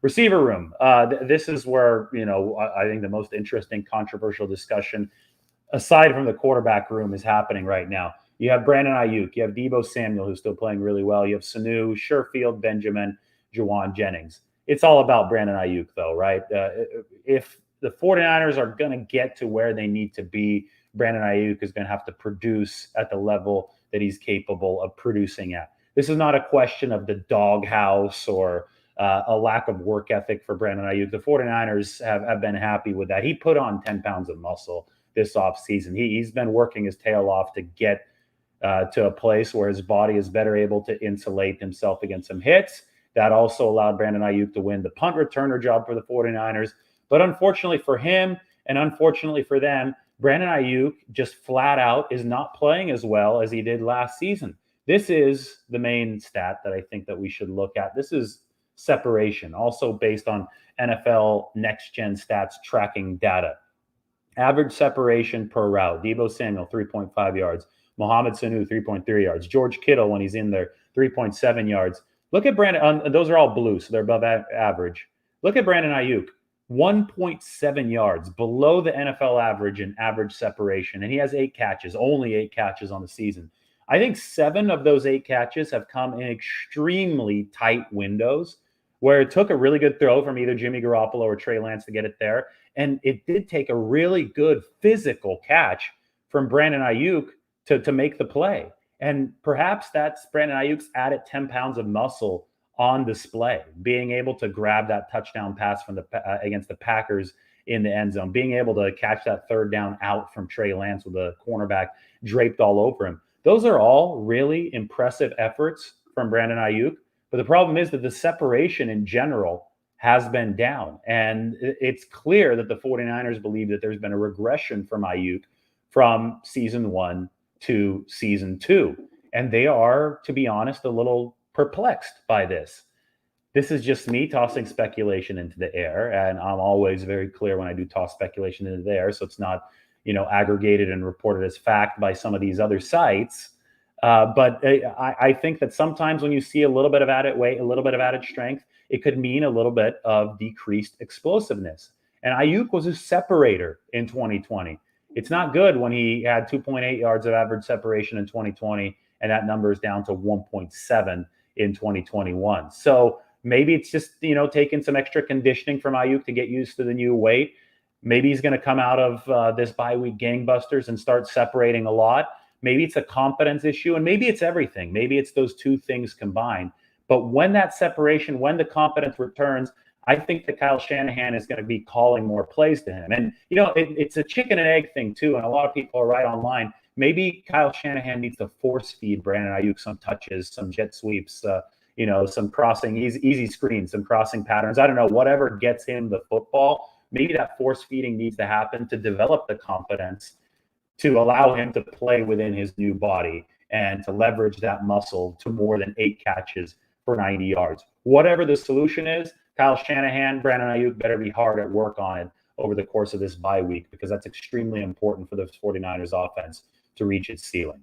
Receiver room. This is where, I think the most interesting, controversial discussion, aside from the quarterback room, is happening right now. You have Brandon Aiyuk. You have Deebo Samuel, who's still playing really well. You have Sanu, Sherfield, Benjamin, Jawan Jennings. It's all about Brandon Aiyuk, though, right? If the 49ers are going to get to where they need to be, Brandon Aiyuk is going to have to produce at the level that he's capable of producing at. This is not a question of the doghouse or a lack of work ethic for Brandon Aiyuk. The 49ers have been happy with that. He put on 10 pounds of muscle this offseason. He's been working his tail off to get to a place where his body is better able to insulate himself against some hits. That also allowed Brandon Aiyuk to win the punt returner job for the 49ers. But unfortunately for him and unfortunately for them, Brandon Aiyuk just flat out is not playing as well as he did last season. This is the main stat that I think that we should look at. This is separation, also based on NFL Next Gen Stats tracking data. Average separation per route. Deebo Samuel, 3.5 yards. Mohamed Sanu, 3.3 yards. George Kittle, when he's in there, 3.7 yards. Look at Brandon. Those are all blue, so they're above average. Look at Brandon Aiyuk. 1.7 yards below the NFL average in average separation. And he has 8 catches, only 8 catches on the season. I think 7 of those 8 catches have come in extremely tight windows where it took a really good throw from either Jimmy Garoppolo or Trey Lance to get it there. And it did take a really good physical catch from Brandon Aiyuk to make the play. And perhaps that's Brandon Aiyuk's added 10 pounds of muscle on display, being able to grab that touchdown pass from against the Packers in the end zone, being able to catch that third down out from Trey Lance with a cornerback draped all over him. Those are all really impressive efforts from Brandon Aiyuk. But the problem is that the separation in general has been down. And it's clear that the 49ers believe that there's been a regression from Aiyuk from season 1 to season 2. And they are, to be honest, a little perplexed by this. This is just me tossing speculation into the air, and I'm always very clear when I do toss speculation into the air, so it's not, aggregated and reported as fact by some of these other sites. But I think that sometimes when you see a little bit of added weight, a little bit of added strength, it could mean a little bit of decreased explosiveness. And Aiyuk was a separator in 2020. It's not good when he had 2.8 yards of average separation in 2020, and that number is down to 1.7 in 2021. So maybe it's just, taking some extra conditioning from Aiyuk to get used to the new weight. Maybe he's going to come out of this bye week gangbusters and start separating a lot. Maybe it's a confidence issue, and maybe it's everything. Maybe it's those two things combined. But when that separation, when the confidence returns, I think that Kyle Shanahan is going to be calling more plays to him. And, it's a chicken and egg thing, too. And a lot of people are right online. Maybe Kyle Shanahan needs to force feed Brandon Aiyuk some touches, some jet sweeps, some crossing, easy screens, some crossing patterns. I don't know, whatever gets him the football. Maybe that force feeding needs to happen to develop the confidence to allow him to play within his new body and to leverage that muscle to more than 8 catches for 90 yards. Whatever the solution is, Kyle Shanahan, Brandon Aiyuk better be hard at work on it over the course of this bye week, because that's extremely important for the 49ers offense to reach its ceiling.